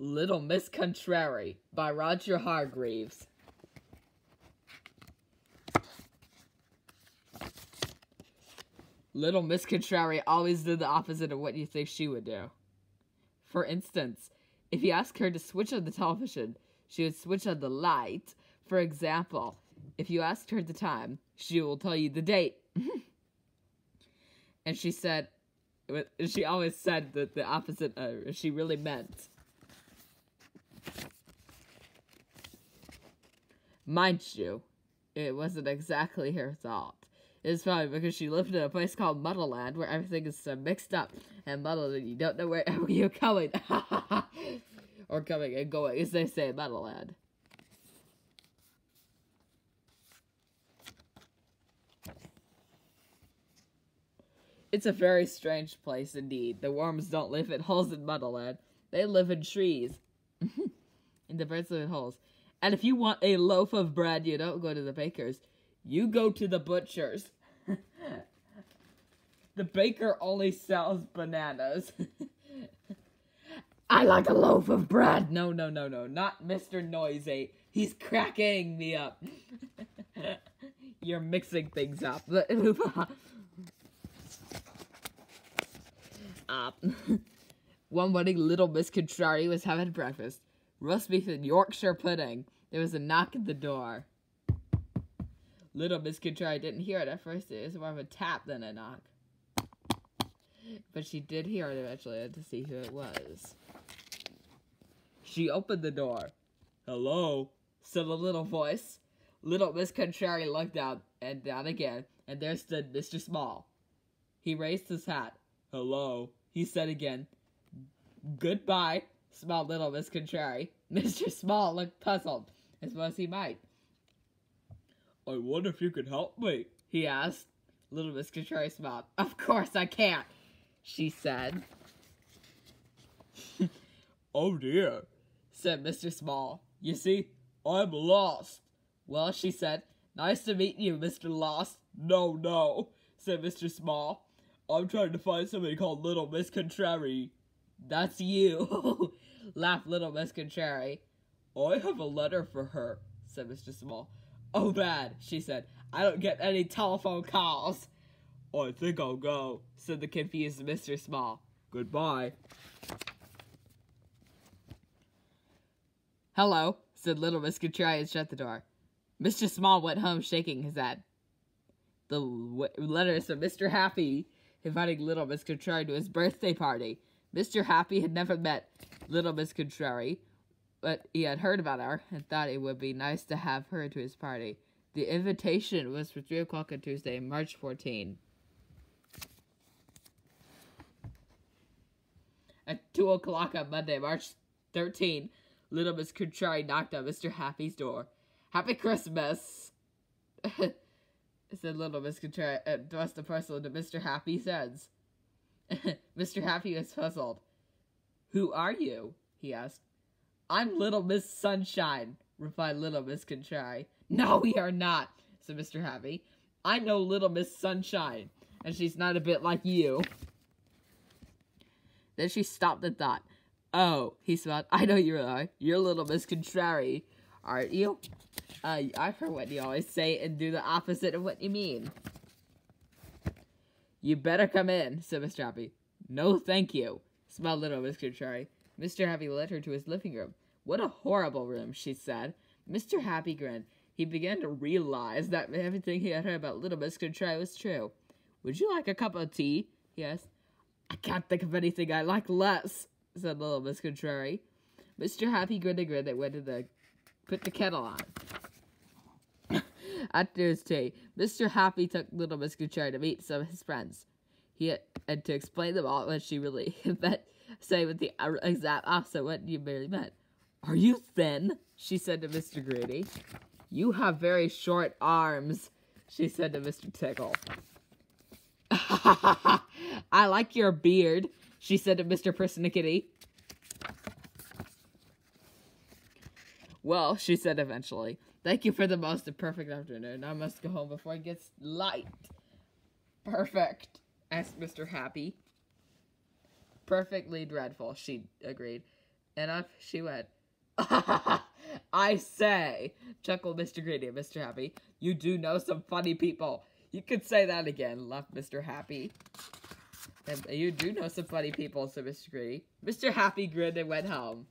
Little Miss Contrary by Roger Hargreaves. Little Miss Contrary always did the opposite of what you think she would do. For instance, if you ask her to switch on the television, she would switch on the light. For example, if you asked her the time, she will tell you the date. And she always said that the opposite she really meant. Mind you, it wasn't exactly her thought. It's probably because she lived in a place called Muddleland, where everything is so mixed up and muddled and you don't know where you're going. Or coming and going, as they say in Muddleland. It's a very strange place indeed. The worms don't live in holes in Muddleland. They live in trees. And the birds live in holes. And if you want a loaf of bread, you don't go to the baker's. You go to the butcher's. The baker only sells bananas. I like a loaf of bread. No, not Mr. Noisy. He's cracking me up. You're mixing things up. One morning, little Miss Contrary was having breakfast. Roast beef and Yorkshire pudding. There was a knock at the door. Little Miss Contrary didn't hear it at first. It was more of a tap than a knock. But she did hear it eventually to see who it was. She opened the door. "Hello," said a little voice. Little Miss Contrary looked out and down again, and there stood Mr. Small. He raised his hat. "Hello," he said again. "Goodbye," smiled little Miss Contrary. Mr. Small looked puzzled, as well as he might. "I wonder if you could help me," he asked. Little Miss Contrary smiled. "Of course I can't," she said. "Oh dear," said Mr. Small. "You see, I'm lost." "Well," she said, "nice to meet you, Mr. Lost." No, said Mr. Small. "I'm trying to find somebody called Little Miss Contrary." "That's you," laughed Little Miss Contrary. "I have a letter for her," said Mr. Small. "Oh, bad," she said. "I don't get any telephone calls." "I think I'll go," said the confused Mr. Small. "Goodbye." "Hello," said little Miss Contrary and shut the door. Mr. Small went home shaking his head. The letters from Mr. Happy inviting little Miss Contrary to his birthday party. Mr. Happy had never met little Miss Contrary, but he had heard about her and thought it would be nice to have her to his party. The invitation was for 3 o'clock on Tuesday, March 14. At 2 o'clock on Monday, March 13, little Miss Contrary knocked on Mr. Happy's door. "Happy Christmas," said little Miss Contrary, and thrust the parcel into Mr. Happy's hands. Mr. Happy was puzzled. "Who are you?" he asked. "I'm Little Miss Sunshine," replied little Miss Contrary. "No, you're not," said Mr. Happy. "I know Little Miss Sunshine, and she's not a bit like you." Then she stopped and thought. "Oh," he smiled, "I know you are. You're Little Miss Contrary, aren't you? I've heard what you always say and do the opposite of what you mean." "You better come in," said Mr. Happy. "No, thank you," smiled little Miss Contrary. Mr. Happy led her to his living room. "What a horrible room," she said. Mr. Happy grinned. He began to realize that everything he had heard about little Miss Contrary was true. "Would you like a cup of tea?" he asked. "I can't think of anything I like less," said little Miss Contrary. Mr. Happy grinned and went to put the kettle on. After his tea, Mr. Happy took little Miss Contrary to meet some of his friends. He had to explain them all what she really meant, say with the exact opposite what you really meant. "Are you thin?" she said to Mr. Greedy. "You have very short arms," she said to Mr. Tickle. "I like your beard," she said to Mr. Persnickety. "Well," she said eventually, "thank you for the most perfect afternoon. I must go home before it gets light." "Perfect," asked Mr. Happy. "Perfectly dreadful," she agreed. And up she went. I say, chuckled Mr. Greedy and Mr. Happy. You do know some funny people. You could say that again, laughed Mr. Happy. And you do know some funny people, said Mr. Greedy. Mr. Happy grinned and went home.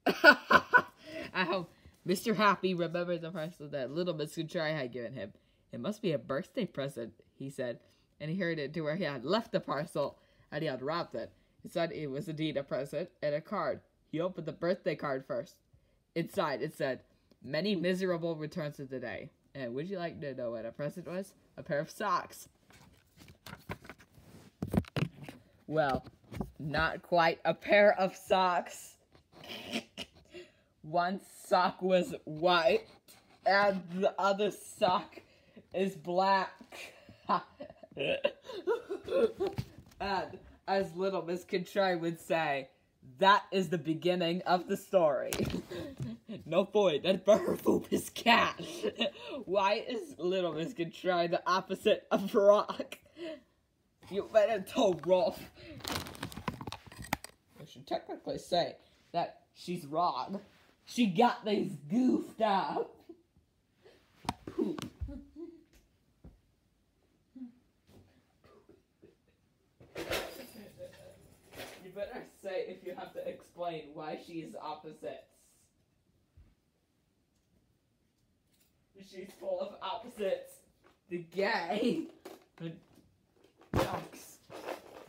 At home, Mr. Happy remembered the parcel that little Miss Contrary had given him. It must be a birthday present, he said, and he hurried it to where he had left the parcel, and he had wrapped it. He said it was indeed a present and a card. He opened the birthday card first. Inside, it said, "Many miserable returns of the day." And would you like to know what a present was? A pair of socks. Well, not quite a pair of socks. One sock was white, and the other sock is black. And as little Miss Contrary would say, that is the beginning of the story. No boy, that bird is cat. Why is little Miss Contrary the opposite of rock? You better tell Rolf. I should technically say that she's wrong. She got these goofed up. Poop. You better say if you have to explain why she's opposites. She's full of opposites. The gay. Yucks.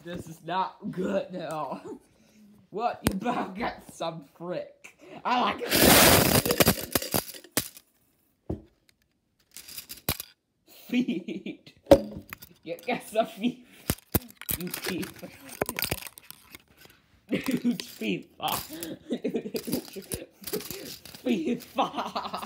This is not good at all. What? You better get some frick. I like it. Feed. You get some feed. You thief. FIFA. FIFA.